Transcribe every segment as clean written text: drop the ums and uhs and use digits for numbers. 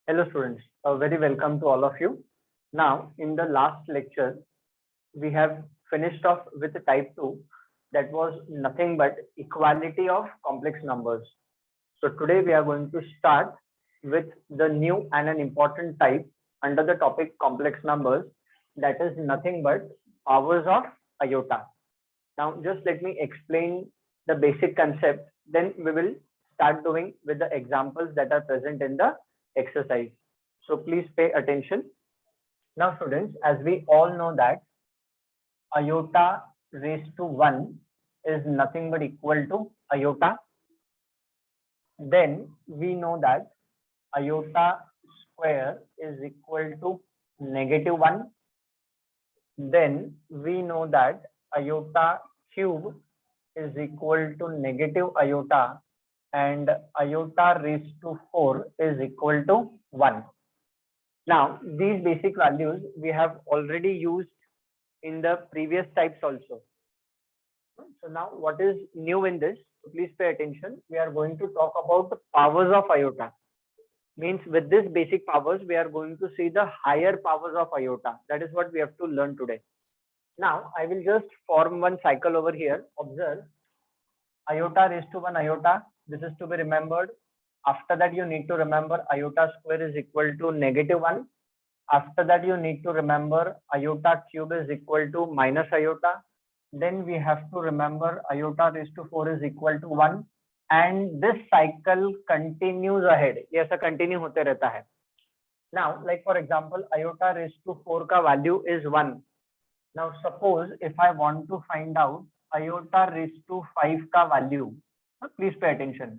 Hello students, very welcome to all of you. Now in the last lecture, we have finished off with the type 2 that was nothing but equality of complex numbers. So today we are going to start with the new and an important type under the topic complex numbers, that is nothing but powers of iota. Now just let me explain the basic concept, then we will start doing with the examples that are present in the exercise. So please pay attention. Now students, as we all know that iota raised to 1 is nothing but equal to iota. Then we know that iota square is equal to -1. Then we know that iota cube is equal to negative iota, and iota raised to 4 is equal to 1. Now, these basic values we have already used in the previous types also. So now what is new in this? So please pay attention. We are going to talk about the powers of iota. Means with this basic powers, we are going to see the higher powers of iota. That is what we have to learn today. Now, I will just form one cycle over here. Observe iota raised to 1 iota. This is to be remembered. After that, you need to remember iota square is equal to -1. After that, you need to remember iota cube is equal to minus iota. Then we have to remember iota raised to 4 is equal to 1. And this cycle continues ahead. ये ऐसा continue होते रहता है. Now, like for example, iota raised to 4 का value is 1. Now, suppose if I want to find out iota raised to 5 का value, please pay attention.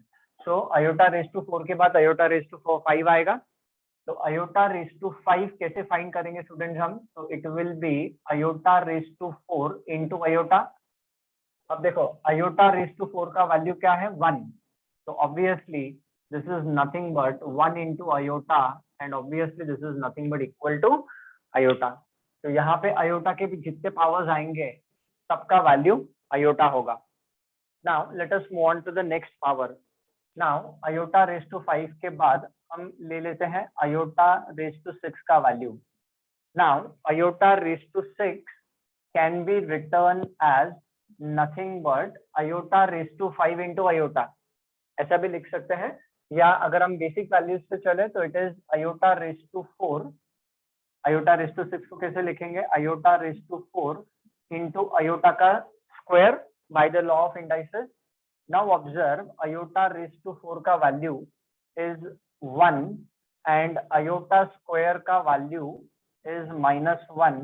So, iota raised to 4 के बाद iota raised to 5 आएगा. तो iota raised to 5 कैसे find करेंगे students हम? So, it will be iota raised to 4 into iota. अब देखो iota raised to 4 का value क्या है? 1. So, obviously, this is nothing but 1 into iota, and obviously this is nothing but equal to iota. तो यहाँ पे iota के भी जितने powers आएंगे सबका value iota होगा. Now let us move on to the next power. Now iota raised to 5 के बाद हम ले लेते हैं iota raised to 6 का value. Now iota raised to 6 can be written as nothing but iota raised to 5 into iota. ऐसा भी लिख सकते हैं, या अगर हम बेसिक वैल्यूज पे चले तो it is iota raised to 4. iota raised to 6 को कैसे लिखेंगे? iota raised to 4 into iota का square by the law of indices. Now observe iota raised to 4 का value is 1 and iota square का value is -1.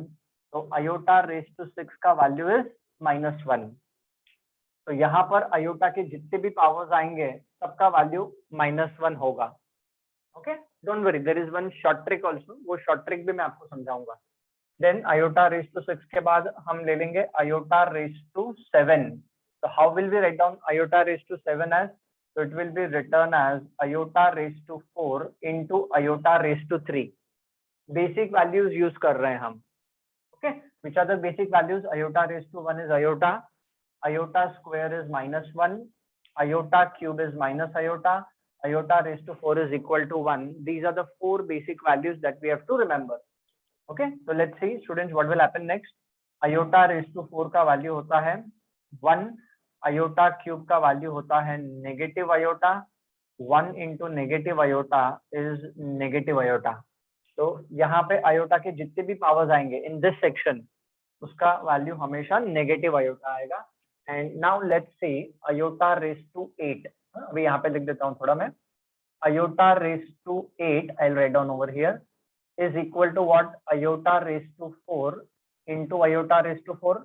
तो iota raised to 6 का value is -1. तो यहाँ पर iota के जितने भी पावर्स आएंगे सबका वैल्यू -1 होगा. Okay, don't worry, there is one short trick also. वो शॉर्ट ट्रिक भी मैं आपको समझाऊंगा. देन iota raised to 6 के बाद हम ले लेंगे iota raised to 7. So how will we write down iota raised to 7 as? So it will be written as iota raised to 4 into iota raised to 3. Basic values use कर रहे हैं हम. Okay, which are the basic values? Iota raised to 1 is iota. Iota square is -1. Iota cube is minus iota. Iota raised to 4 is equal to 1. These are the 4 basic values that we have to remember. Okay, so let's see students what will happen next. Iota raised to 4 का value होता है 1. Iota cube का value होता है negative iota. 1 into negative iota is negative iota. तो यहाँ पे iota के जितने भी powers आएंगे in this section, उसका value हमेशा negative iota आएगा. And now let's see iota raised to 8. अभी यहाँ पे लिख देता हूँ थोड़ा मैं. Iota raised to 8, I'll write down over here, is equal to what? Iota raised to 4 into iota raised to 4.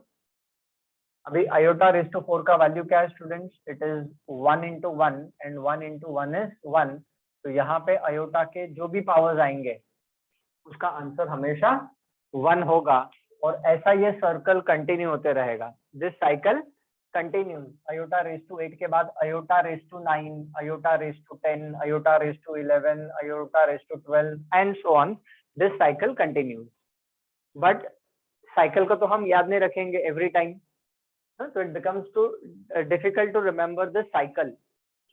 अभी iota raised to 4 का वैल्यू क्या है students? It is 1 into 1 and 1 into 1 is 1. तो यहाँ पे iota के जो भी पावर्स आएंगे उसका आंसर हमेशा 1 होगा, और ऐसा ये सर्कल कंटिन्यू होते रहेगा. This cycle continues. Iota raised to 8 के बाद iota raised to 9, iota raised to 10, iota raised to 11, iota raised to 12, and so on. This cycle continues. But cycle को तो हम याद नहीं रखेंगे every time, so it becomes too difficult to remember this cycle.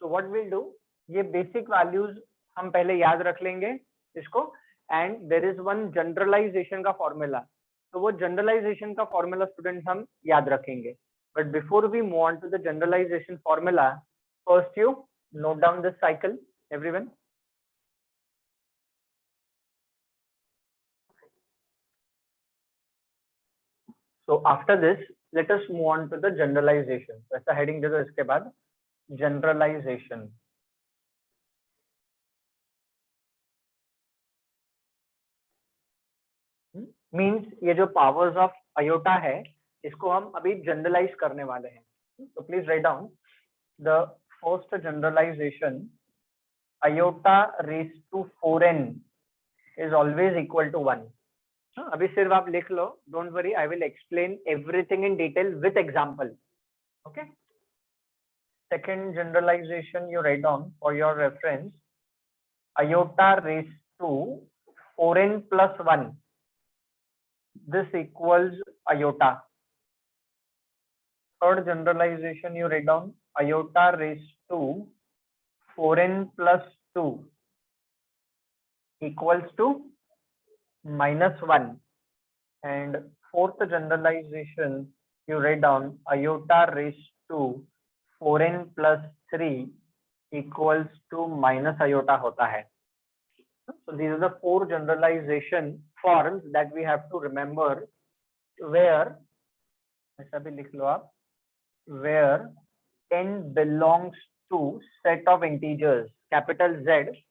So what we'll do, ये basic values हम पहले याद रख लेंगे. इसको, and there is one generalisation का फॉर्मूला, तो वो जनरलाइजेशन का फॉर्मूला स्टूडेंट्स हम याद रखेंगे. But before we move on to the generalisation formula, first you note down this cycle everyone. So after this, let us move on to the generalization. ऐसा heading दे दो इसके बाद generalization. Means ये जो powers of iota है, इसको हम अभी generalize करने वाले हैं. So please write down the first generalization. Iota raised to 4n is always equal to 1. अभी सिर्फ आप लिख लो, don't worry, I will explain everything in detail with example. Okay. Second generalization you write down for your reference, iota raised to 4n plus 1, this equals iota. Third generalization you write down, iota raised to 4n plus 2 equals to -1. And fourth generalization you write down, iota raised to 4n plus 3 equals to minus iota होता है. So these are the four generalization forms that we have to remember, where ऐसा भी लिख लो आप, where n belongs to set of integers. Capital Z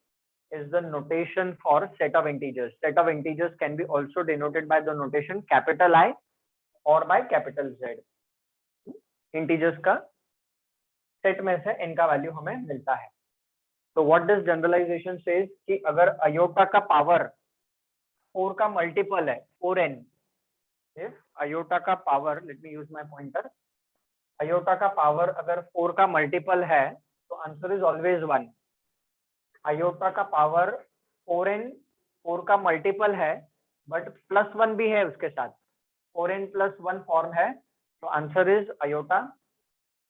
is the notation for set of integers. Set of integers can be also denoted by the notation capital I or by capital Z. Integers का set में से n का value हमें मिलता है. तो what this generalization says कि अगर iota का पावर 4 का मल्टीपल है 4n, if iota का power, let me use my pointer, iota का पावर अगर 4 का मल्टीपल है तो आंसर इज ऑलवेज 1. iota का पावर 4n 4 का मल्टीपल है बट +1 भी है उसके साथ, 4n plus 1 फॉर्म है, तो answer is iota.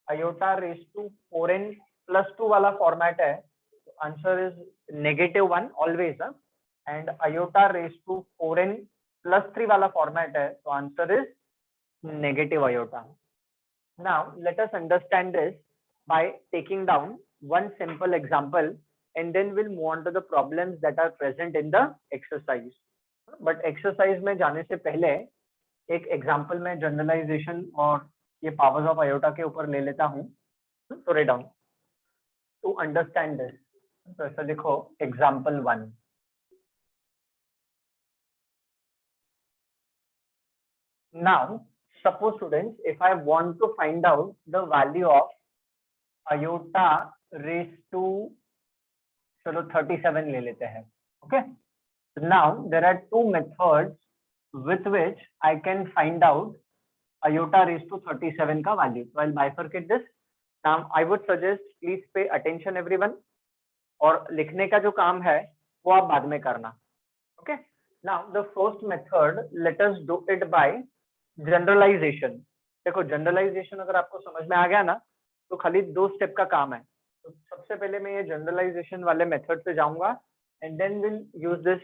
iota raise to 4n plus 2 वाला फॉर्मेट है, तो answer is -1 always. And iota raise to 4n plus 3 वाला फॉर्मेट है, तो answer is negative iota. Now let us understand this by taking down one simple example, and then we'll move on to the problems that are present in the exercise. But exercise में जाने से पहले एक example में generalization और ये powers of iota के ऊपर ले लेता हूँ. So write down to understand this. तो ऐसा लिखो example 1. Now suppose students, if I want to find out the value of iota raised to, चलो 37 ले लेते हैं. Okay. Now there are two methods with which I can find out iota raised to 37 का value. So I'll bifurcate this. Now I would suggest please pay attention everyone. और लिखने का जो काम है वो आप बाद में करना. Okay. Now the first method, let us do it by generalisation. देखो जनरलाइजेशन अगर आपको समझ में आ गया ना, तो खाली 2 स्टेप का काम है. तो सबसे पहले मैं ये जनरलाइजेशन वाले मेथड पे जाऊंगा, and then will use this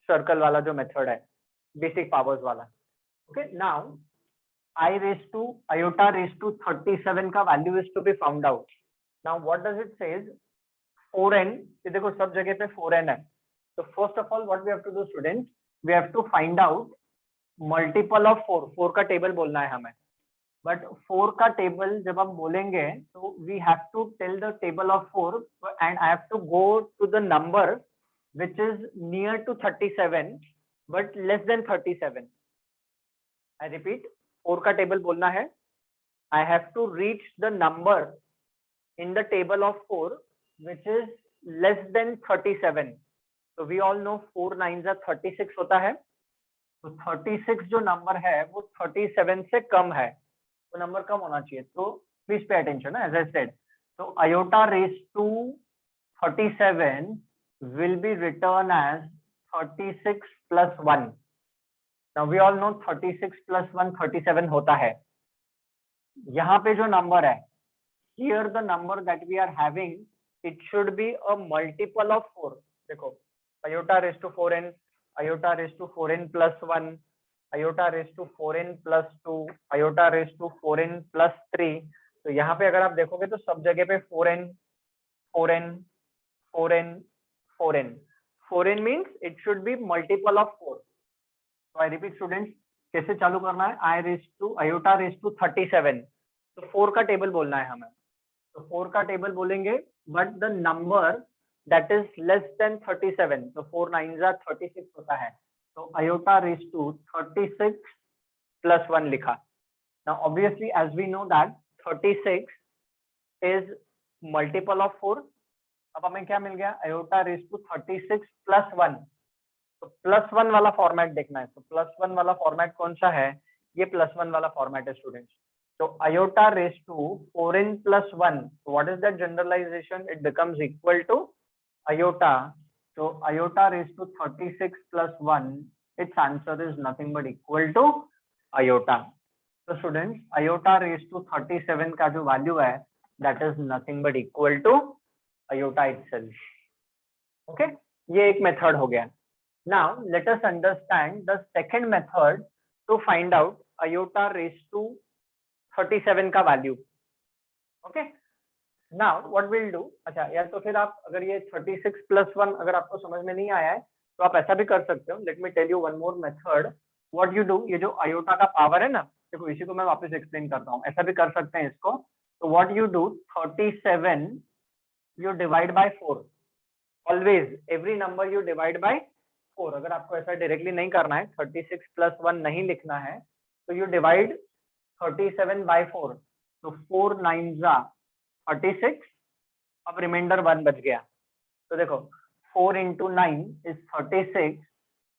circle वाला जो मेथड है, बेसिक पावर्स वाला. Okay. Now iota raised to 37 का value is to be found out. Now what does it says, 4n, ये देखो सब जगह पे 4n है. तो first of all what we have to do student, we have to find out multiple of 4 का table बोलना है हमें. बट 4 का टेबल जब हम बोलेंगे तो we have to tell the table of 4, and I have to go to the number which is near to 37 but less than 37. I repeat, 4 का टेबल बोलना है, I have to reach the number in the table of 4 which is less than 37. तो we all know 4 9s are 36 होता है. तो 36 जो number है वो 37 से कम है, वो नंबर कम होना चाहिए. तो please pay attention, as I said. तो iota raised to 37 will be written as 36 plus 1. Now we all know 36 plus 1 37 होता है. यहाँ पे जो नंबर है, here the number that we are having, it should be a multiple of 4. देखो iota raised to 4n, iota raised to 4n plus 1, iota raised to 4n plus 2, iota raised to 4n plus 3. तो यहाँ पे अगर आप देखोगे तो सब जगह पे 4n 4n 4n 4n 4n means it should be multiple of 4. So I repeat students, कैसे चालू करना है? I raised to iota raised to 37. तो 4 का टेबल बोलना है हमें, तो 4 का टेबल बोलेंगे, but the number that is less than 37. तो 4 9 36 होता है, तो iota raised to 36 plus 1 लिखा. Now obviously as we know that 36 is multiple of 4. अब हमें क्या मिल गया? iota raised to 36 plus 1. तो प्लस 1 वाला फॉर्मेट देखना है. तो प्लस 1 वाला फॉर्मेट कौन सा है? ये प्लस 1 वाला फॉर्मेट है students. So iota raised to 4n plus 1. So what is that generalization? It becomes equal to iota. So iota raised to 36 plus 1. Its answer is nothing but equal to iota. So students, iota raised to 37 का जो value है, that is nothing but equal to iota itself. Okay? ये एक method हो गया. Now let us understand the second method to find out iota raised to 37 का value. Okay, now what will do. अच्छा यार, तो फिर आप अगर ये 36 प्लस 1 अगर आपको समझ में नहीं आया है तो आप ऐसा भी कर सकते हो. Let me tell you one more method. What you do, ये जो आयोटा का पावर है ना, देखो इसी को मैं वापस एक्सप्लेन करता हूँ. ऐसा भी कर सकते हैं इसको. तो what you do, 37 you divide by 4. Always every number you divide by 4. अगर आपको ऐसा डायरेक्टली नहीं करना है, 36 प्लस 1 नहीं लिखना है, तो यू डिवाइड 37 by 4. तो 4 9 36. अब रिमाइंडर 1 बच गया. तो देखो 4 into 9 is 36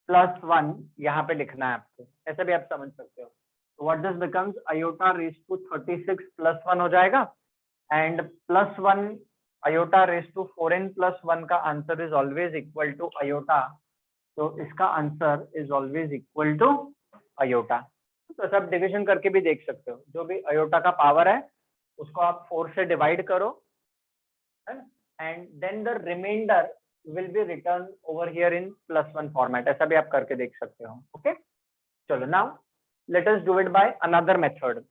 plus 1 यहाँ पे लिखना है आपको. ऐसे भी आप समझ सकते हो. तो what this becomes, iota raised to 36 plus 1 हो जाएगा, and plus 1 iota raised to 4n plus 1 का answer is always equal to iota. तो इसका answer is always equal to iota. तो सब डिवीजन करके भी देख सकते हो. जो भी अयोटा का पावर है उसको आप 4 से डिवाइड करो, and then the remainder will be written over here in plus 1 format. ऐसा भी आप करके देख सकते हो. ओके, चलो now let us do it by another method.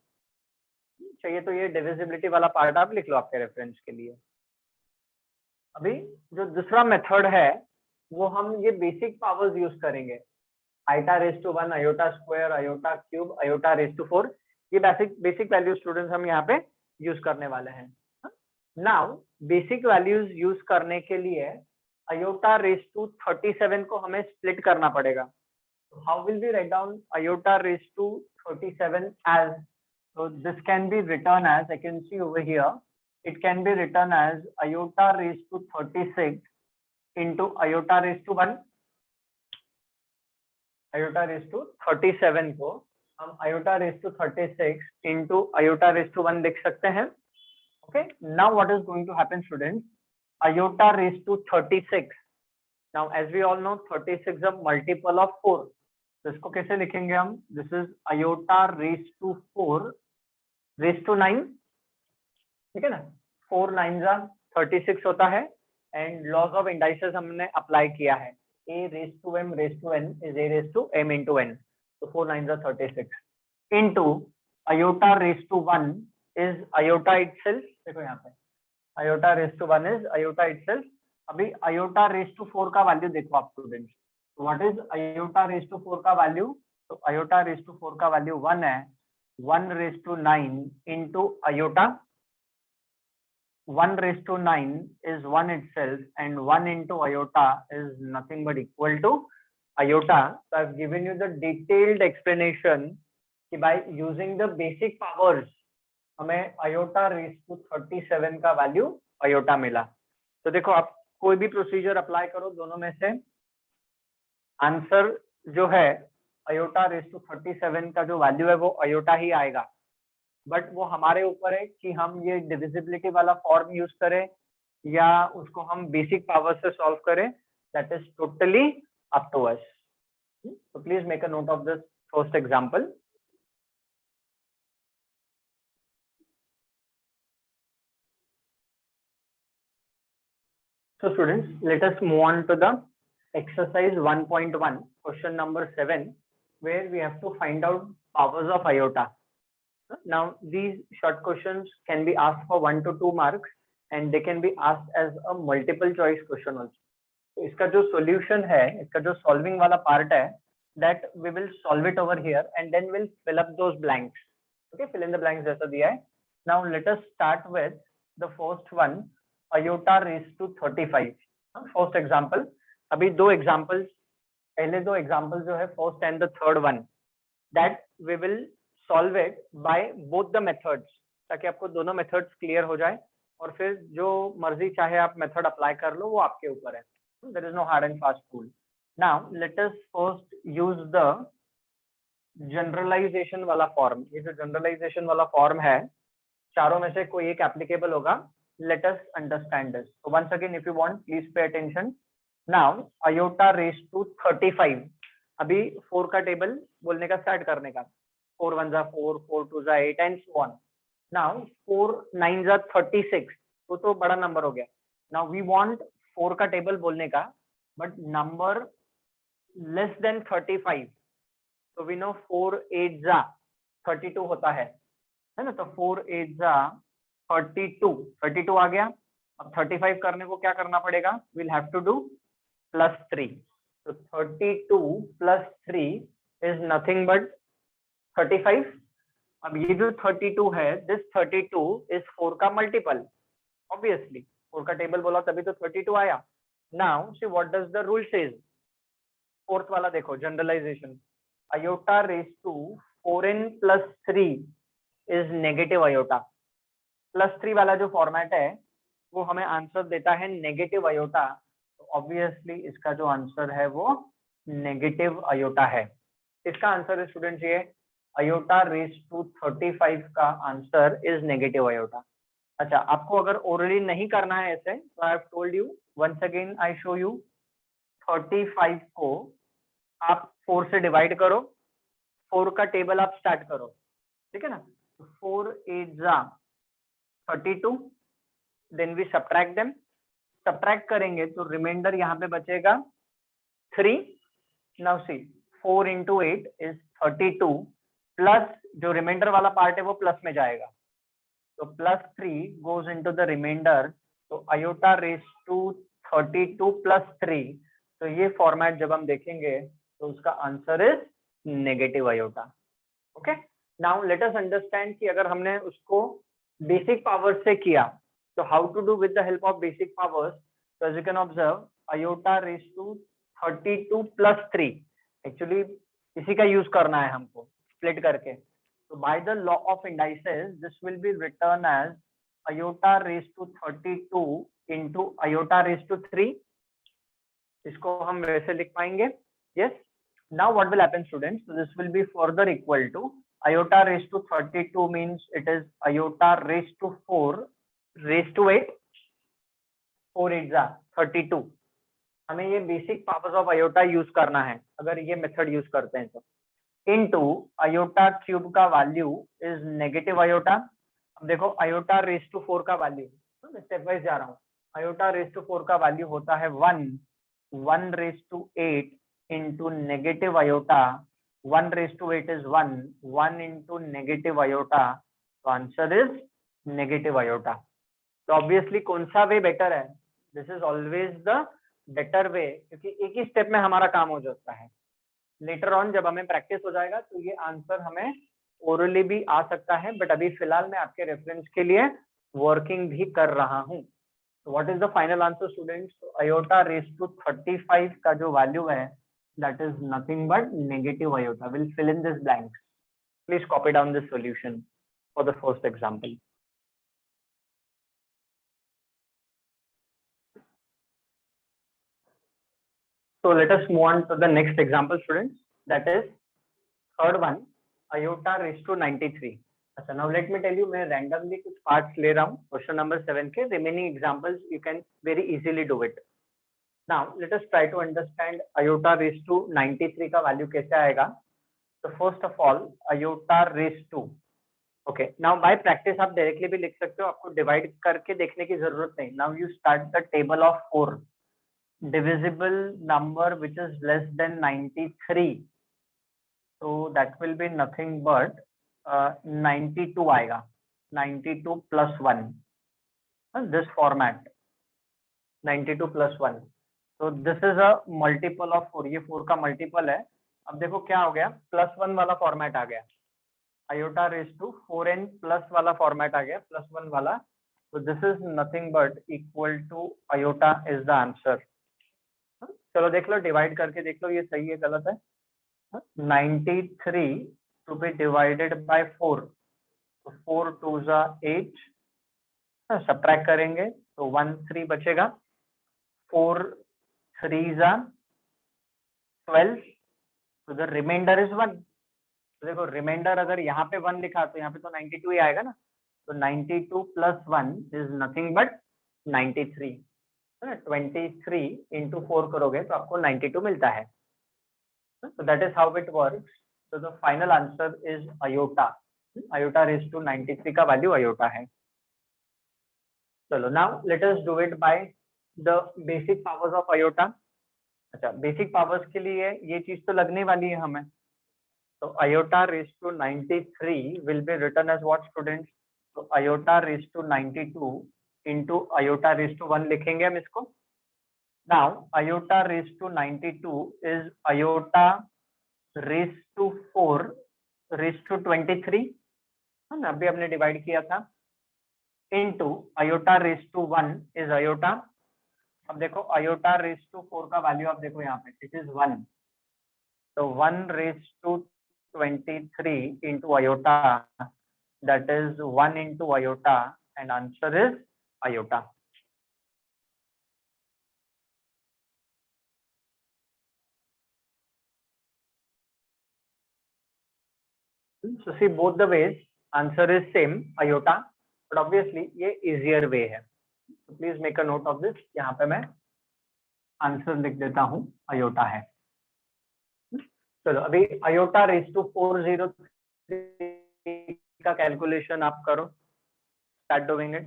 चाहिए तो ये डिविजिबिलिटी वाला पार्ट आप लिख लो आपके रेफरेंस के लिए. अभी जो दूसरा मेथड है वो हम ये बेसिक पावर्स यूज करेंगे. iota raised to 1, iota square, iota cube, iota raised to 4. ये बेसिक वैल्यू स्टूडेंट्स हम यहाँ पे यूज करने वाले हैं. नाउ बेसिक वैल्यूज यूज करने के लिए iota raised to 37 को हमें स्प्लिट करना पड़ेगा. How will we write down iota raised to 37 as? So this can be written as, I can see over here, it can be written as iota raised to 36 into iota raised to 1. iota raised to 37 को हम iota raised to 36 into iota raised to 1 लिख सकते हैं. Okay, now what is going to happen students? Iota raised to 36. Now as we all know 36 is a multiple of 4. तो इसको कैसे लिखेंगे हम? This is iota raised to 4 raised to 9. ठीक है ना? 4 9 36 होता है, एंड लॉज ऑफ इंडाइसेस हमने अप्लाई किया है. a raised to m raised to n is a raised to m into n. So 4 9 36 into iota raised to 1 is iota itself. देखो यहाँ पे iota raised to 1 is iota itself. अभी iota raised to 4 का value देखो आप students. What is iota raised to 4 का value? तो iota raised to 4 का वैल्यू 1 है. 1 raised to 9 into iota. 1 raised to 9 is 1 itself, and 1 into iota is nothing but equal to iota. So I've given you the detailed explanation कि by using the basic powers हमें iota raised to 37 का value iota मिला. तो देखो आप कोई भी procedure apply करो, दोनों में से आंसर जो है iota raised to 37 का जो वैल्यू है वो iota ही आएगा. बट वो हमारे ऊपर है कि हम ये डिविजिबिलिटी वाला फॉर्म यूज करें या उसको हम बेसिक पावर से सॉल्व करें. That is totally up to us. So please make a note of this first example. So students, let us move on to the exercise 1.1 question number 7 where we have to find out powers of iota. Now these short questions can be asked for 1 to 2 marks and they can be asked as a multiple choice question also. तो इसका जो solution है, इसका जो solving वाला part है, that we will solve it over here and then we'll fill up those blanks. Okay, fill in the blanks जैसा दिया है. Now let us start with the first one, iota raised to 35. First example. अभी दो examples, पहले दो examples जो है first and the third one, that we will solve it by both the methods, ताकि आपको दोनों methods clear हो जाए और फिर जो मर्जी चाहे आप method apply कर लो, वो आपके ऊपर है. There is no hard and fast rule. Now let us first use the generalization वाला form. ये जो generalization वाला form है, चारों में से कोई एक applicable होगा. Let us understand this. So once again, if you want, please pay attention. Now iota raised to 35. अभी 4 का टेबल बोलने का स्टार्ट करने का. 4 1 जा 4, 4 2 जा 8 and so on. Now 4 9 जा 36. तो बड़ा नंबर हो गया. Now we want 4 का टेबल बोलने का, but number less than 35. So we know 4 8 जा 32 होता है ना. तो 4 8 जा 32 आ गया. अब 35 करने को क्या करना पड़ेगा? We'll have to do +3. So 32 plus 3 is nothing but 35. अब ये जो 32 है, this 32 is 4 का multiple. Obviously 4 का टेबल बोला तभी तो 32 आया. Now see what does the rule says. Fourth वाला देखो, generalisation. iota raised to 4n plus 3 is negative iota. +3 वाला जो फॉर्मेट है वो हमें आंसर देता है नेगेटिव आयोटा. ऑब्वियसली इसका जो आंसर है वो नेगेटिव आयोटा है. इसका आंसर है स्टूडेंट्स ये iota raised to 35 का आंसर इज नेगेटिव आयोटा. अच्छा, आपको अगर ओरली नहीं करना है ऐसे, तो I have told you once again, I show you 35 को आप 4 से डिवाइड करो, 4 का टेबल आप स्टार्ट करो, ठीक है ना. 4 8 जा 32, then we subtract them. Subtract करेंगे तो रिमाइंडर यहाँ पे बचेगा 3. Now see 4 into 8 is 32 plus जो रिमाइंडर वाला पार्ट है वो प्लस में जाएगा, तो +3 goes into the remainder. तो iota raised to 32 plus 3. तो ये फॉर्मेट जब हम देखेंगे तो उसका answer is negative iota. Okay, now let us understand कि अगर हमने उसको बेसिक पावर्स से किया तो how to do with the help of basic powers. तो as you can observe iota raised to 32 plus 3, actually इसी का यूज करना है हमको स्प्लिट करके. So by the law of indices, this will be written as iota raised to 32 into iota raised to 3. इसको हम वैसे लिख पाएंगे. Yes. Now what will happen, students? So this will be further equal to iota raised to 32 means it is iota raised to 4 raised to 8. 4 8 जा 32. हमें ये basic powers of iota use करना है अगर ये मेथड यूज करते हैं तो. इनटू iota क्यूब का वैल्यू इज नेगेटिव आयोटा. अब देखो iota रेज टू 4 का वैल्यू, मैं स्टेप वाइज जा रहा हूँ. iota रेज टू 4 का वैल्यू होता है 1 raise to 8 into negative iota. 1 raise to 8 is 1 into negative iota. तो आंसर इज नेगेटिव आयोटा. तो ऑब्वियसली कौन सा वे बेटर है? This is always the better way, क्योंकि एक ही स्टेप में हमारा काम हो जाता है. लेटर ऑन जब हमें प्रैक्टिस हो जाएगा तो ये आंसर हमें ओरली भी आ सकता है, बट अभी फिलहाल मैं आपके रेफरेंस के लिए वर्किंग भी कर रहा हूँ. What is the final answer students? iota raise to 35 का जो वैल्यू है that is nothing but negative iota. Will fill in this blanks. Please copy down this solution for the first example. So let us move on to the next example, students. That is third one, iota raised to 93. अच्छा, now let me tell you, मैं randomly कुछ parts ले रहा हूँ question number 7 के. Remaining examples you can very easily do it. Now let us try to understand iota raised to 93 का value कैसे आएगा. So first of all, iota raised to, okay. Now by practice आप directly भी लिख सकते हो, आपको divide करके देखने की जरूरत नहीं. Now you start the table of 4. divisible number which is less than 93, so that will be nothing but 92 आएगा, 92 plus 1, this format 92 plus 1. so this is a multiple of 4, ये 4 का मल्टीपल है. अब देखो क्या हो गया, प्लस 1 वाला फॉर्मेट आ गया, iota raised to 4n plus वाला फॉर्मेट आ गया, प्लस 1 वाला. so this is nothing but equal to iota is the answer. चलो देख लो, डिवाइड करके देख लो ये सही है गलत है. 93 to be divided by 4, तो 4 2 जा 8, सब्ट्रैक्ट करेंगे तो 1 3 बचेगा, 4 3 जा 12, तो द रिमाइंडर इज 1. तो देखो रिमाइंडर अगर यहाँ पे 1 लिखा तो यहाँ पे तो 92 ही आएगा ना, तो 92 plus 1 is nothing but 93. 23 into 4 करोगे तो आपको 92 मिलता है. so that is how it works. so the final answer is iota. iota raised to 93 का वैल्यू iota है. चलो now let us do it by the basic powers of iota. अच्छा, basic powers के लिए ये चीज तो लगने वाली है हमें. तो iota raised to 93 will be written as what students? तो iota raised to 92 into iota raised to 1 लिखेंगे हम इसको. now iota raised to 92 is iota raised to 4 raised to 23, है ना, अभी हमने डिवाइड किया था, into iota raised to 1 is iota. अब देखो iota raised to 4 का वैल्यू आप देखो यहाँ पे, इट इज 1, तो 1 raised to 23 into iota, that is 1 into iota, and answer is iota. so see both the ways answer is same iota, but obviously ये easier way है. so please make a note of this. यहाँ पे मैं answer लिख देता हूँ, iota है. चलो अभी iota raised to 403 का कैलकुलेशन आप करो, start doing it.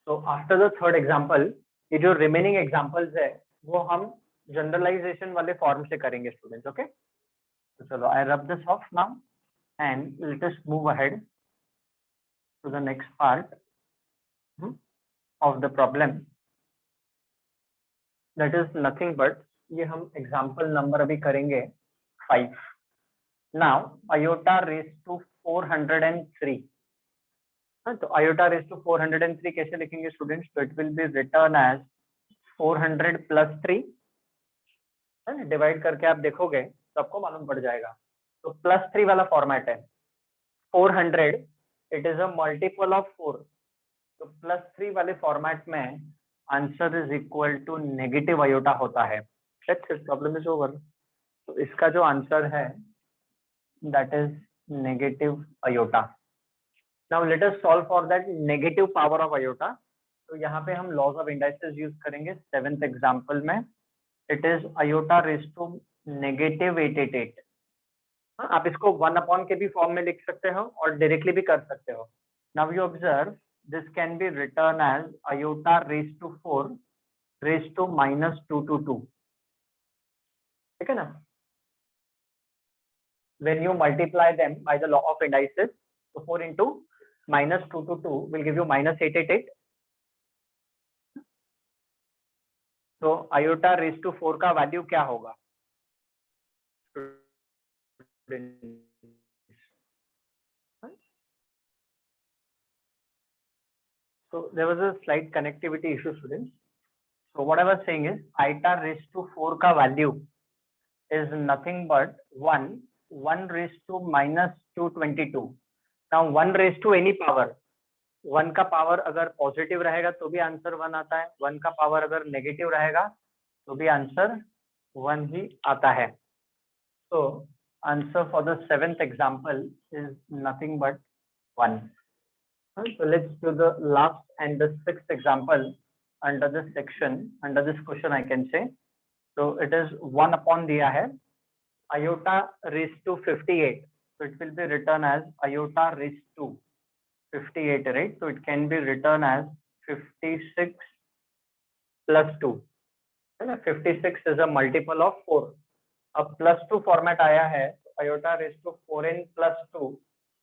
so after the third example, ये जो remaining examples है वो हम जनरलाइजेशन वाले फॉर्म से करेंगे स्टूडेंट्स. ओके, तो चलो I rub this off now and let us move ahead to the next part of the problem, that is nothing but, ये हम एग्जांपल नंबर अभी करेंगे 5. नाउ iota raised to 403, तो iota raised to 403 कैसे लिखेंगे students? तो it will be written as 400 plus 3, divide करके आप देखोगे तो आपको मालूम पड़ जाएगा. तो प्लस 3 वाला फॉर्मेट है, 400 it is a multiple of 4, तो प्लस 3 वाले फॉर्मेट में answer is equal to negative iota होता है. Problem is over. तो इसका जो आंसर है that is negative iota. Now let us solve for that negative power of iota. तो यहाँ पे हम लॉज ऑफ इंडाइसेस यूज करेंगे 7th एग्जाम्पल में. It is iota raised to negative 888. आप इसको 1 अपॉन के भी फॉर्म में लिख सकते हो और डायरेक्टली भी कर सकते हो. Now you observe this can be written as iota raised to 4 raised to -222. ठीक है ना? when you multiply them by the law of indices, so 4 into -222 will give you -888. तो iota raised to 4 का value क्या होगा? So there was a slight connectivity issue, students. So what I was saying is iota raised to 4 का value is nothing but 1 raised to -222. Now 1 raised to any power, 1 का power अगर positive रहेगा तो भी answer 1 आता है, 1 का power अगर नेगेटिव रहेगा तो भी आंसर 1 ही आता है. So answer for the 7th example is nothing but 1. So let's do the last and the 6th example under this section, under this question I can say. So it is 1 upon दिया है, iota raised to 58. So it will be written as iota raised to 58, right? So it can be written as 56 plus 2, है ना. 56 is a multiple of 4. अब +2 format आया है, iota raised to 4n plus 2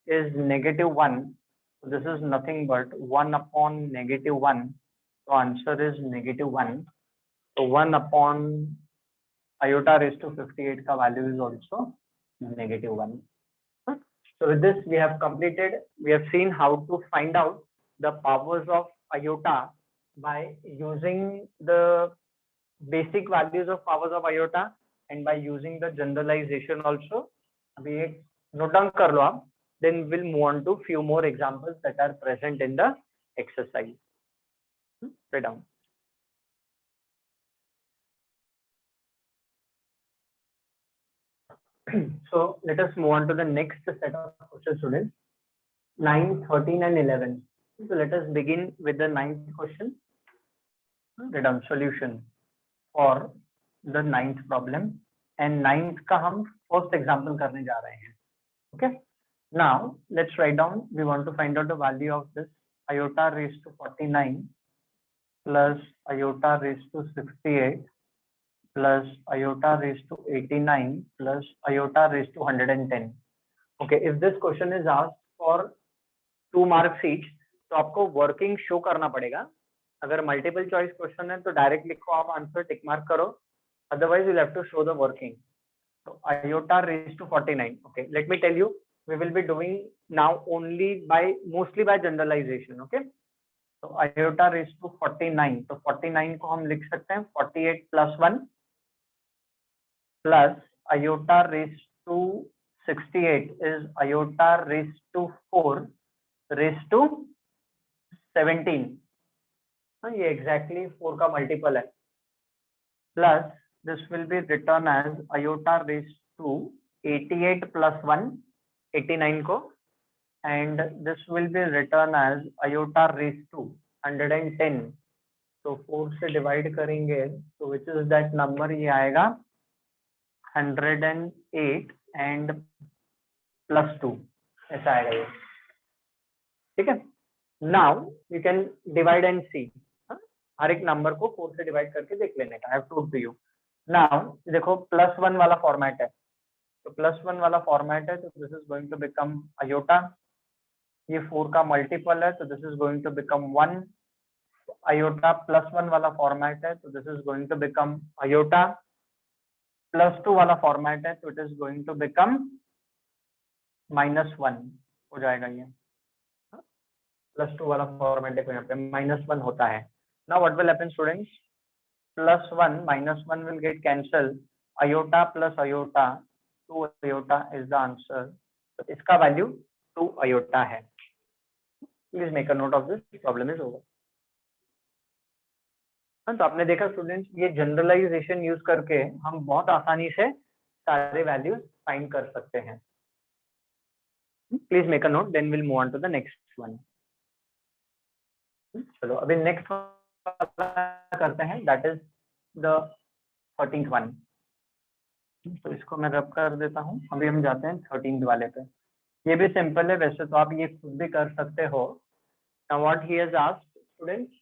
is -1. So this is nothing but 1 upon -1. So answer is -1. So 1 upon iota raised to 58 का value is also -1. So with this we have completed. We have seen how to find out the powers of iota by using the basic values of powers of iota and by using the generalization also. अभी एक note down कर लो आप. Then we'll move on to few more examples that are present in the exercise. Write down. So let us move on to the next set of questions, students. 9, 13 and 11. So let us begin with the 9th question. Write down solution for the 9th problem. And 9th का हम first example करने जा रहे हैं. Okay. Now let's write down. We want to find out the value of this iota raised to 49 plus iota raised to 68 plus iota raised to 89 plus iota raised to 110. Okay. If this question is asked for 2 marks each, तो आपको working show करना पड़ेगा. अगर multiple choice question है तो direct लिखो, आप answer tick mark करो. Otherwise you'll have to show the working. So iota raised to 49. Okay, let me tell you, we will be doing now mostly by generalization. Okay, so iota raised to 49. तो 49 को हम लिख सकते हैं 48 plus 1 plus iota raised to 68 is iota raised to 4 raised to 17. ये exactly 4 का multiple है. Plus this will be written as iota raised to 88 plus 1, 89 को, and this will be written as iota raised to 110. तो 4 से divide करेंगे तो which is that number, ये आएगा 108 and plus 2, ऐसा आएगा ये. ठीक है. Now you can divide and see. हर एक नंबर को 4 से डिवाइड करके देख लेने का. I have told to you. Now देखो +1 वाला फॉर्मेट है, तो +1 वाला फॉर्मेट है तो this is going to become iota. ये 4 का मल्टीपल है तो this is going to become 1. iota +1 वाला फॉर्मेट है तो this is going to become iota. +2 वाला फॉर्मेट है तो it is going to become -1 हो जाएगा. ये +2 वाला फॉर्मेट देखो यहाँ पे -1 होता है. Now what will happen, students? +1 -1 will get cancelled. Iota plus iota, 2 iota is the answer. So इसका value 2 iota है. Please make a note of this. Problem is over. तो आपने देखा स्टूडेंट्स, ये जनरलाइजेशन यूज करके हम बहुत आसानी से सारे वैल्यूज फाइंड कर सकते हैं. Please make a note. Then we'll move on to the next one. चलो अभी नेक्स्ट करते हैं, that is the 13th one. तो इसको मैं रब कर देता हूँ. अभी हम जाते हैं 13th वाले पे. ये भी सिंपल है, वैसे तो आप ये खुद भी कर सकते हो. Now what he has asked, students,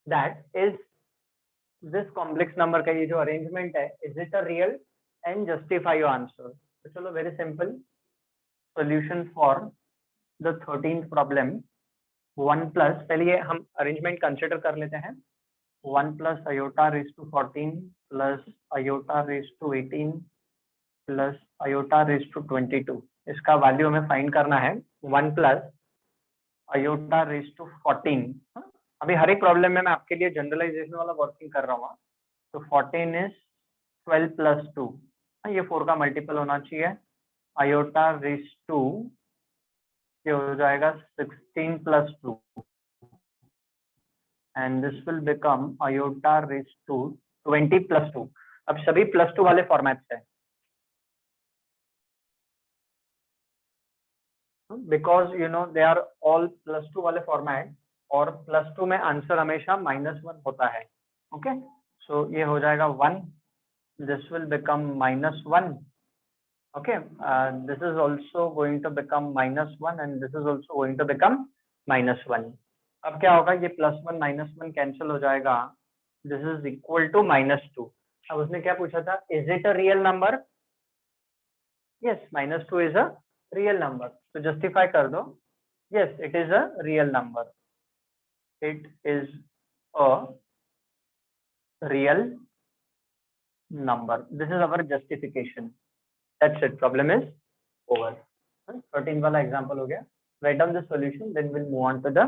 that is this complex number का ये जो अरेंजमेंट है, is it a real, and justify your answer. तो चलो very simple solution for the 13th problem. 1 plus, पहले ये हम अरेंजमेंट कंसिडर कर लेते हैं. 1 plus iota raised to 14 plus iota raised to 18 plus iota raised to 22. इसका वैल्यू हमें फाइंड करना है. 1 plus iota raised to 14. अभी हर एक प्रॉब्लम में मैं आपके लिए जनरलाइजेशन वाला वर्किंग कर रहा हूँ. तो 14 is 12 plus 2. ये 4 का मल्टीपल होना चाहिए. iota raised to ये हो जाएगा 16 plus 2 and this will become iota raised to 20 plus 2. अब सभी +2 वाले फॉर्मेट है, because you know they are all +2 वाले फॉर्मेट, और +2 में आंसर हमेशा -1 होता है. ओके, सो ये हो जाएगा 1, this will become -1. Okay, this is also going to become -1 and this is also going to become -1। अब क्या होगा, ये +1 -1 कैंसिल हो जाएगा, दिस इज इक्वल टू -2। अब उसने क्या पूछा था, is it a real number? Yes, -2 is a real number, तो जस्टिफाई कर दो, yes it is a real number, it is a real number. This is our justification. That's it. Problem is over. 13 वाला example हो गया. Write down the solution, then we'll move on to the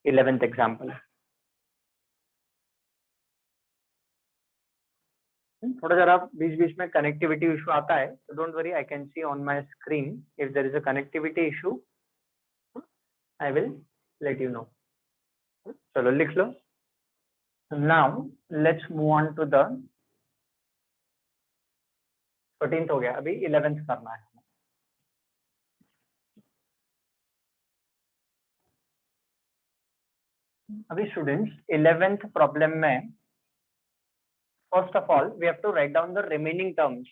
11th example. थोड़ा जरा बीच बीच में connectivity issue आता है, so don't worry, I can see on my screen if there is a connectivity issue, I will let you know. चलो लिख लो. Now let's move on to the 13th हो गया, अभी 11th करना है. अभी स्टूडेंट्स 11th प्रॉब्लम में first of all we have to write down the remaining terms,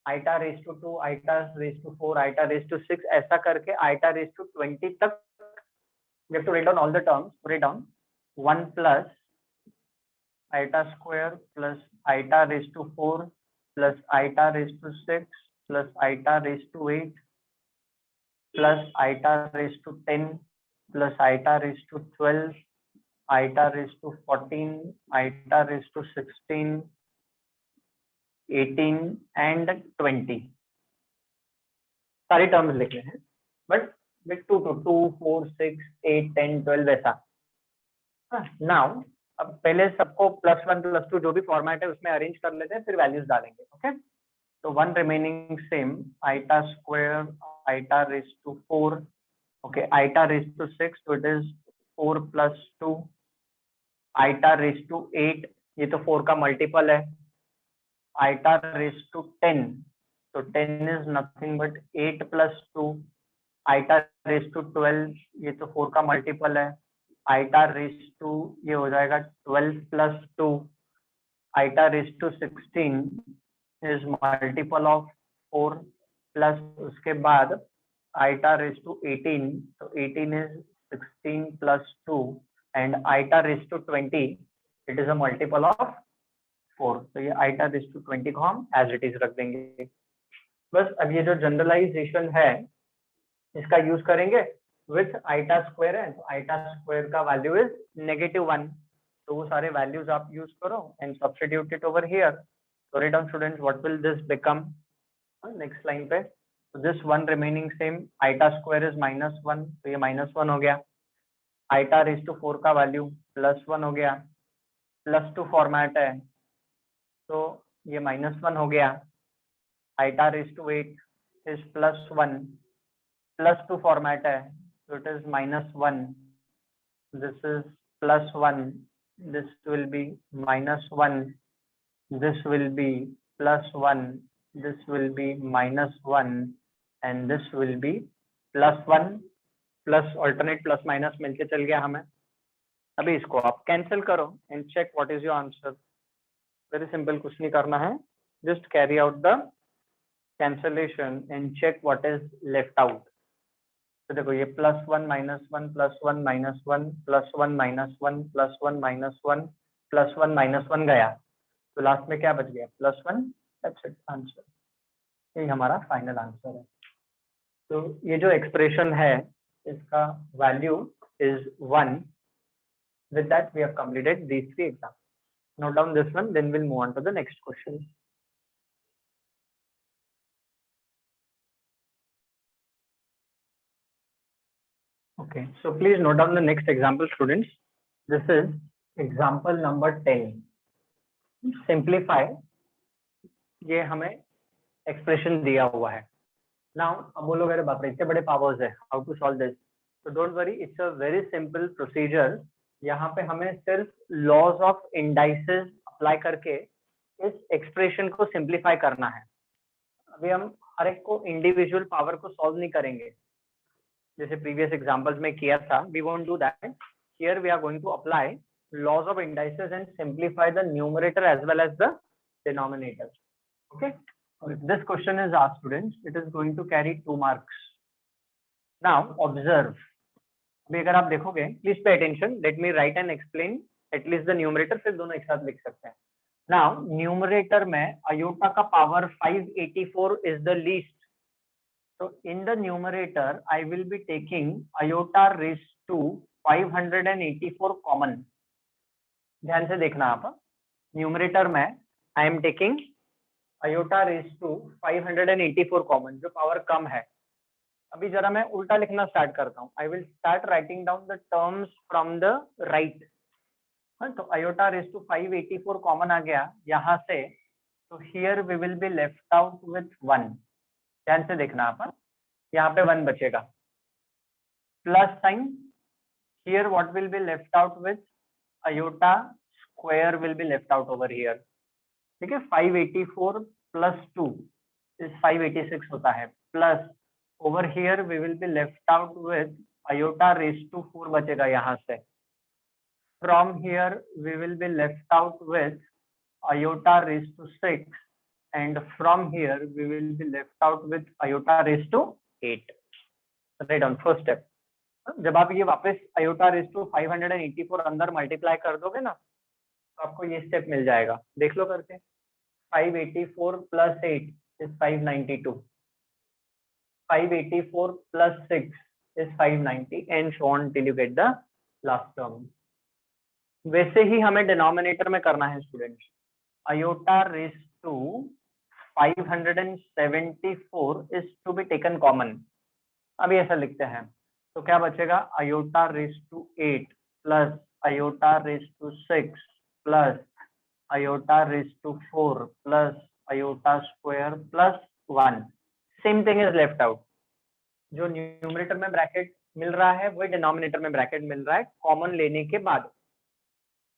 iota raised to 2, iota raised to 4, iota raised to 6, ऐसा करके iota raised to 20 तक we have to write down all the terms. Put it down. 1 plus iota square plus iota raised to 4 plus iota raised to 6 plus iota raised to 8 plus iota raised to 10 plus iota raised to 12, iota raised to 14, iota raised to 16, 18 and 20. सारी terms लिखे हैं, but with 2 to 2, 4, 6, 8, 10, 12 ऐसा. Now अब पहले सबको +1 +2 जो भी format है उसमें अरेंज कर लेते हैं, फिर वैल्यूज डालेंगे. ओके, तो 1 remaining same, iota square, iota raised to 4, okay, iota raised to 6, so it is 4 plus 2, iota raised to 8, ये तो 4 का मल्टीपल है, iota raised to 10, so 10 is nothing but 8 plus 2, iota raised to 12, ये तो 4 का multiple है, iota raised to ये हो जाएगा 12 plus 2, iota raised to 16 is multiple of 4 plus उसके बाद iota raised to 18, so 18 is 16 plus 2 and iota raised to 20, it is a multiple of 4, तो ये iota raised to 20 को हम as it is रख देंगे. बस अब ये जो जनरलाइजेशन है इसका यूज करेंगे विथ iota स्क्वायर है, तो iota स्क्वायर का वैल्यू इज -1, तो वो सारे वैल्यूज आप यूज करो and substitute it over here. So write down students, what will this become? Next line पे, so this one remaining same, iota square is -1, तो ये -1 हो गया, iota raised to 4 का वैल्यू +1 हो गया, +2 फॉर्मेट है तो ये -1 हो गया, iota raised to 8 is +1, +2 format है so it is -1, this is +1, this will be -1, this will be +1, this will be -1 and this will be +1 plus alternate plus minus मिलके चल गया हमें. अभी इसको आप कैंसिल करो and check what is your answer. Very simple, कुछ नहीं करना है, just carry out the cancellation and check what is left out. तो देखो ये +1 -1 +1 -1 +1 -1 +1 -1 +1 -1 गया, तो लास्ट में क्या बच गया, +1. That's it, answer. यही हमारा फाइनल आंसर है. तो ये जो एक्सप्रेशन है इसका value is 1. With that we have completed these 3 examples. Note down this one, then we'll move on to the next question. Okay, so please note down the next example, students. This is example number 10. Simplify. ये हमें expression दिया हुआ है. Now अब बोलोगे अरे बाप रे इतने बड़े पावर्स है, हाउ टू सॉल्व दिस? तो don't worry, it's a very simple procedure. यहाँ पे हमें सिर्फ लॉज ऑफ इंडाइसेस अप्लाई करके इस एक्सप्रेशन को सिंप्लीफाई करना है. अभी हम हर एक को इंडिविजुअल पावर को सॉल्व नहीं करेंगे जैसे प्रीवियस एग्जांपल्स में किया था. We won't do that. Here we are going to apply laws of indices and simplify the numerator as well as the denominator. Okay, this question is asked, students, it is going to carry 2 marks. Now observe, अभी अगर आप देखोगे, please pay attention, let me right and explain at least the numerator, फिर दोनों एक साथ लिख सकते हैं। नाउ न्यूमरेटर में अयोटा का power 584 is the least, so in the numerator I will be taking iota raised to 584 common। ध्यान से देखना आप, न्यूमरेटर में I am taking iota raised to 584 common, जो पावर कम है। अभी जरा मैं उल्टा लिखना स्टार्ट करता हूँ। I will start writing down the terms from the right. तो iota raised to 584 कॉमन आ गया यहाँ से, तो here we will be left out with 1। ध्यान से देखना आप, यहाँ पे 1 बचेगा, plus sign, here what will be left out with iota square will be left out over here. ठीक है, 584 प्लस 2 इज 586 होता है, plus over here we will be left out with iota raised to 4 बचेगा यहाँ से। From here we will be left out with iota raised to 6 and from here we will be left out with iota raised to 8। write down first step। जब आप ये वापस iota raised to 584 अंदर multiply कर दोगे ना, तो आपको ये स्टेप मिल जाएगा, देख लो करके। 584 plus 8 is 592, 584 plus 6 is 590 and so on till you get the last term। वैसे ही हमें डिनोमिनेटर में करना है students. iota raised to 574 is to be taken common। अभी ऐसा लिखते हैं, तो क्या बचेगा, iota raised to 8 plus iota raised to 6 plus iota raised to 4 plus iota square plus 1। Same thing is left out, जो न्यूमरेटर में ब्रैकेट मिल रहा है वही डिनोमिनेटर में ब्रैकेट मिल रहा है कॉमन लेने के बाद।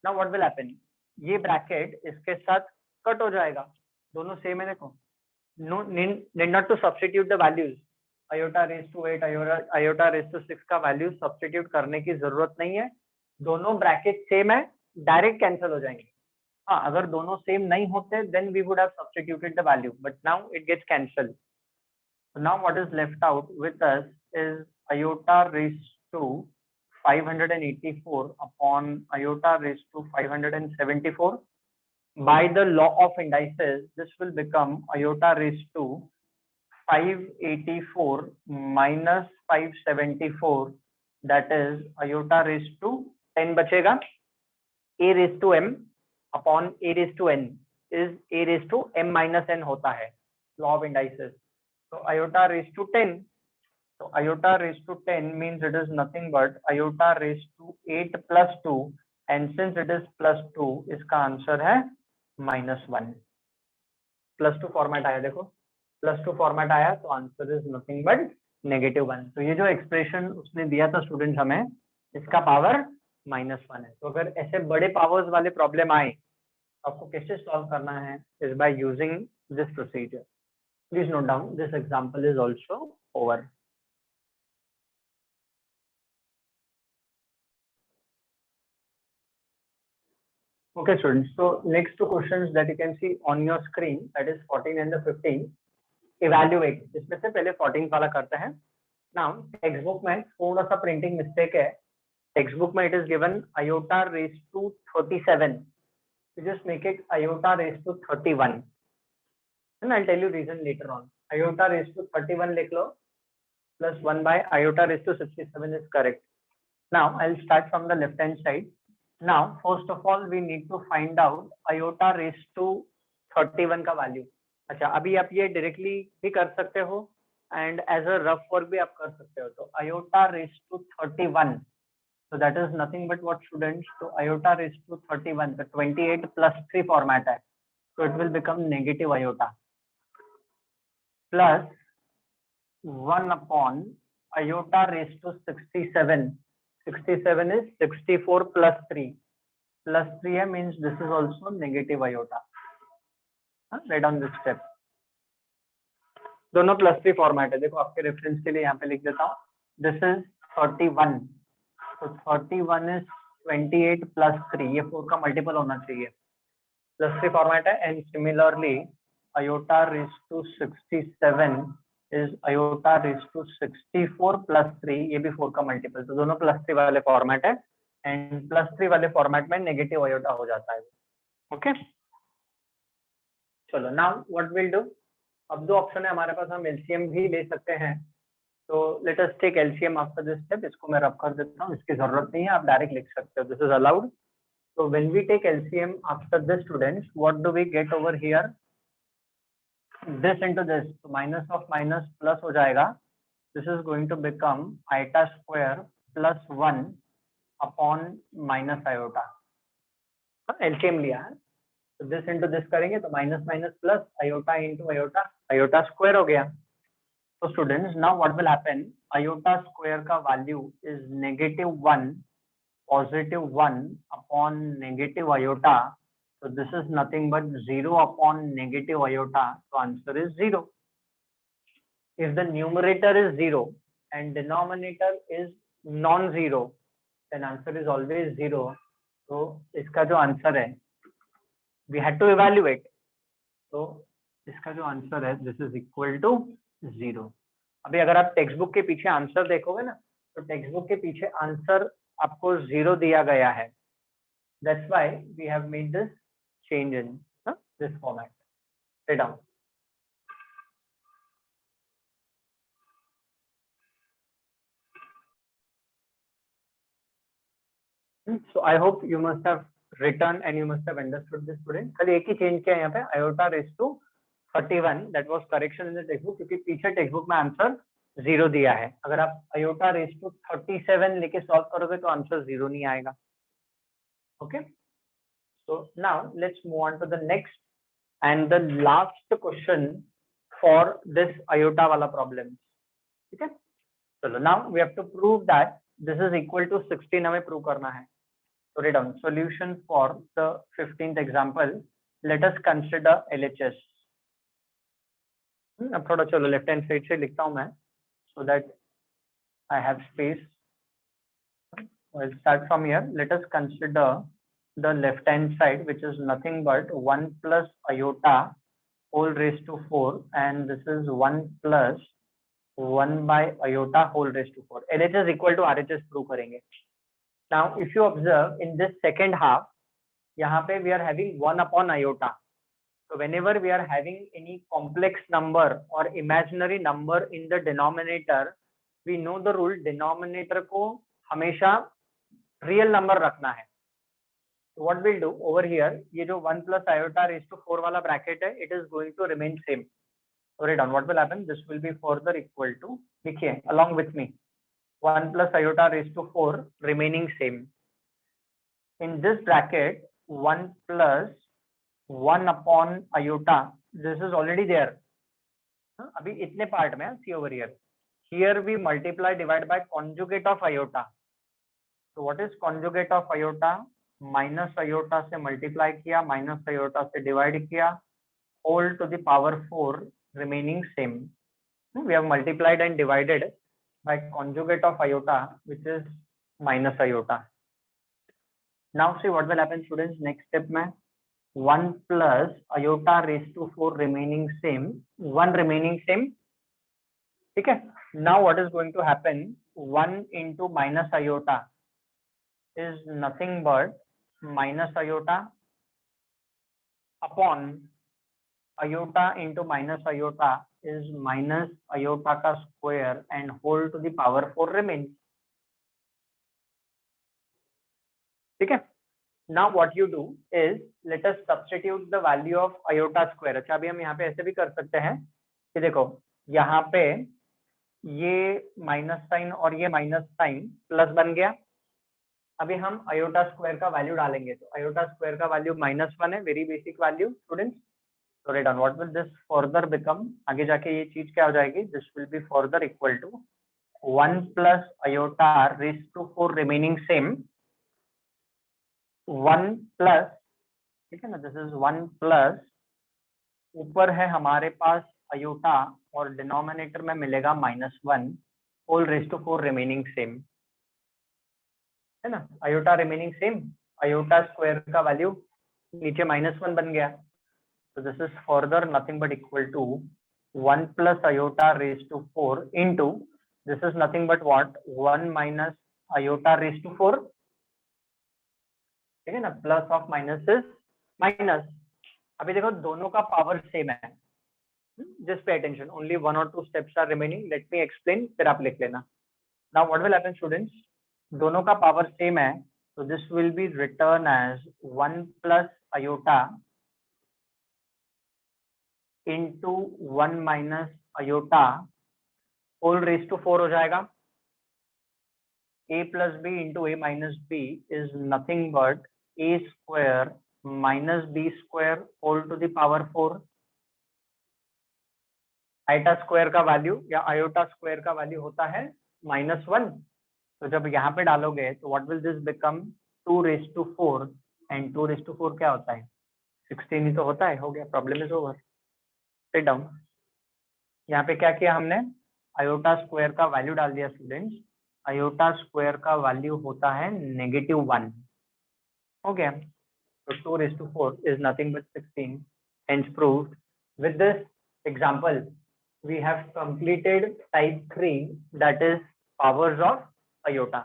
नाउ व्हाट विल हैपन, ये ब्रैकेट इसके साथ कट हो जाएगा, दोनों सेम है। देखो, no need not to substitute the values. iota raised to 8 iota raised to 6 का वैल्यू सब्स्टिट्यूट करने की जरूरत नहीं है, दोनों ब्रैकेट सेम है, डायरेक्ट कैंसिल हो जाएंगे। हाँ, अगर दोनों सेम नहीं होते then we would have substituted the value, but now it gets cancelled. So now what is left out with us is iota raised to 584 upon iota raised to 574। By the law of indices, this will become iota raised to 584 minus 574, that is iota raised to 10 बचेगा। a raised to m upon a raised to n is a raised to m minus n होता है, law of indices। So iota raised to 10, so iota raised to 10 means it is nothing but iota raised to 8 plus 2, and since it is plus 2, इसका answer है -1। Plus 2 format आया, देखो plus 2 format आया, तो answer is nothing but -1। तो ये जो expression उसने दिया था स्टूडेंट हमें, इसका पावर -1 है। तो अगर ऐसे बड़े पावर्स वाले प्रॉब्लम आए, आपको कैसे सॉल्व करना है, is by using this procedure. Please note down, this example is also over। Okay students, so next two questions that you can see on your screen, that is 14 and the 15। evaluate, इसमें से पहले 14 वाला करते हैं। Now text book में थोड़ा सा printing mistake है। टेक्स्ट बुक में it is given iota raised to 37, you just make it iota raised to 31 and I'll tell you reason later on। iota raised to 31 लिख लो, plus 1 by iota raised to 67 is correct। Now I'll start from the left hand side। Now first of all we need to find out iota raised to 31 का value. अच्छा, अभी आप ये directly भी कर सकते हो and as a rough work भी आप कर सकते हो। तो iota raised to 31, so that is nothing but what students, तो iota raised to 31, तो 28 plus 3 फॉर्मेट है, so it will become negative iota plus 1 upon iota raised to 67। 67 is 64 plus 3 है, means this is also negative iota। write down this step। दोनों plus 3 format है, देखो आपके reference के लिए यहाँ पे लिख देता हूँ। दिस इज 31, तो 31 इज 28 plus 3, ये 4 का मल्टीपल होना चाहिए, प्लस 3 फॉर्मेट है। And similarly iota raised to 67 is iota raise to 64 plus 3, ये भी 4 का मल्टीपल, तो दोनों प्लस 3 वाले फॉर्मेट है एंड प्लस 3 वाले फॉर्मेट में नेगेटिव अयोटा हो जाता है। ओके चलो नाउ व्हाट विल डू, अब दो ऑप्शन है हमारे पास, हम एलसीएम भी ले सकते हैं। तो let us take LCM after this step, इसको मैं रब कर देता हूँ, इसकी जरूरत नहीं है, आप डायरेक्ट लिख सकते हो, this is allowed. So when we take LCM after this, students, what do we get over here? This into this, so minus of minus plus हो जाएगा. This is going to become iota square plus 1 upon minus iota. LCM लिया है, तो this into this करेंगे तो minus minus plus iota into iota, iota square हो गया. So students, now what will happen? Iota square का value is -1, +1 upon negative iota. So this is nothing but 0 upon negative iota. So answer is 0. If the numerator is 0 and denominator is non-zero, then answer is always 0. So इसका जो answer है, we had to evaluate. So इसका जो answer है, this is equal to 0. अभी अगर आप text book के पीछे आंसर देखोगे ना, तो टेक्स्ट बुक के पीछे आंसर आपको 0 दिया गया है. That's why we have made this change in this format. Write down. So I hope you must have written and you must have understood this student. खाली एक ही चेंज किया यहाँ पे, iota raised to 31, that was correction in the textbook, क्योंकि पीछे text में answer 0 दिया है. अगर आप iota raised to 37 लेके सॉल्व करोगे तो आंसर 0 नहीं आएगा. Okay. So now let's move on to the next and the last question for this iota wala problem. Okay. So now we have to prove that this is equal to 16, हमें prove करना है. So write down solution for the 15th example. Let us consider LHS. अब थोड़ा चलो left hand side से लिखता हूँ मैं, so that I have space. I'll start from here. Let us consider the left hand side, which is nothing but 1 plus iota whole raised to 4, and this is 1 plus 1 by iota whole raised to 4. LHS equal to RHS prove करेंगे. Now, if you observe in this second half, यहाँ पे we are having 1 upon iota. So whenever we are having any complex number or imaginary number in the denominator, we know the rule, denominator को हमेशा real number रखना है. So what we'll do over here, ये जो 1 plus iota raised to 4 वाला bracket है, it is going to remain same. So write down what will happen. This will be further equal to, लिखिए along with me, 1 plus iota raised to 4 remaining same. In this bracket, 1 plus 1 upon iota, this is already there. अभी इतने part में, see over here. Here we multiply divide by conjugate of iota. So what is conjugate of iota? Minus iota से multiply किया, minus iota से divide किया, whole to the power 4 remaining same. We have multiplied and divided by conjugate of iota, which is minus iota. Now see what will happen, students. Next step में 1 plus iota raised to 4 remaining same, 1 remaining same. ठीक है. Now what is going to happen? 1 into minus iota is nothing but minus iota upon iota into minus iota is minus iota का square and whole to the power 4 remains. ठीक है. Now what you do is let us substitute the value of iota square. अच्छा अभी हम यहाँ पे ऐसे भी कर सकते हैं कि देखो यहाँ पे ये माइनस साइन और ये माइनस साइन प्लस बन गया. अभी हम iota स्क्वायर का वैल्यू डालेंगे, तो iota स्क्वायर का वैल्यू -1 है, very basic value students. So write down what will this further become, आगे जाके ये चीज क्या हो जाएगी, this will be further equal to 1 plus iota raised to 4 remaining same, 1 plus, ठीक है ना, this is 1 plus, ऊपर है हमारे पास iota और डिनोमिनेटर में मिलेगा -1 whole raised to 4 remaining same, है ना. iota remaining same, iota square का वैल्यू नीचे -1 बन गया. So this is further nothing but equal to 1 plus iota raised to 4 into this is nothing but what 1 minus iota raised to 4, ठीक है ना, plus of minus is minus. अभी देखो दोनों का पावर सेम है, जस्ट पे अटेंशन, ओनली 1 और 2 steps are remaining, let me explain, फिर आप लिख लेना। Now what will happen students, दोनों का पावर सेम है, so this will be written as 1 plus iota into 1 minus iota whole raised to 4 हो जाएगा। a plus b into a minus b is nothing but a square minus b square whole to the power 4। Iota square का value या iota square का value होता है -1, तो जब यहाँ पे डालोगे तो what will this become 2 raised to 4 and 2 raised to 4 क्या होता है 16 ही तो होता है, हो गया, problem is over, sit down. यहाँ पे क्या किया हमने, आयोटा स्क्वायर का वैल्यू डाल दिया स्टूडेंट्स, आयोटा स्क्वायर का वैल्यू होता है -1, हो गया, तो 2 raised to 4 is nothing but 16, hence proved। With this example we have completed type 3, that is powers of iota।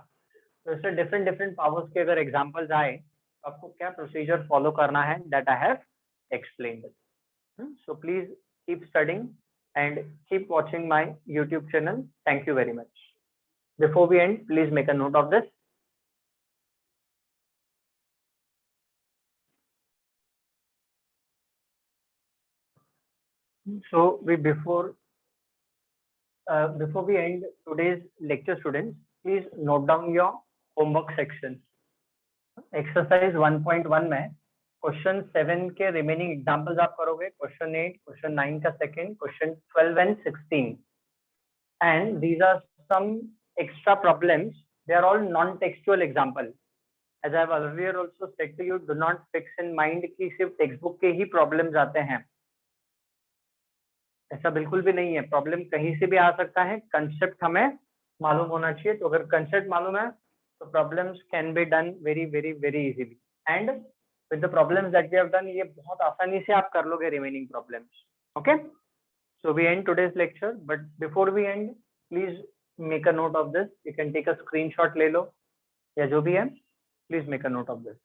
तो इससे different powers के अगर examples आए तो आपको क्या procedure follow करना है, that I have explained। So please keep studying and keep watching my YouTube channel। Thank you very much। Before we end, please make a note of this। So before we end today's lecture, students, please note down your homework section। Exercise 1.1 में question 7 के remaining examples आप करोगे, question 8, question 9 का second, question 12 and 16, and these are some extra problems, they are all non-textual example। As I have earlier also said to you, do not fix in mind कि सिर्फ text के ही problems आते हैं, ऐसा बिल्कुल भी नहीं है, प्रॉब्लम कहीं से भी आ सकता है, कंसेप्ट हमें मालूम होना चाहिए। तो अगर कंसेप्ट मालूम है तो problems can be done very very very easily, and with the problems that we have done, ये बहुत आसानी से आप कर लोगे remaining problems. Okay, so we end today's lecture, but before we end please make a note of this, you can take a screenshot ले लो या जो भी है, please make a note of this.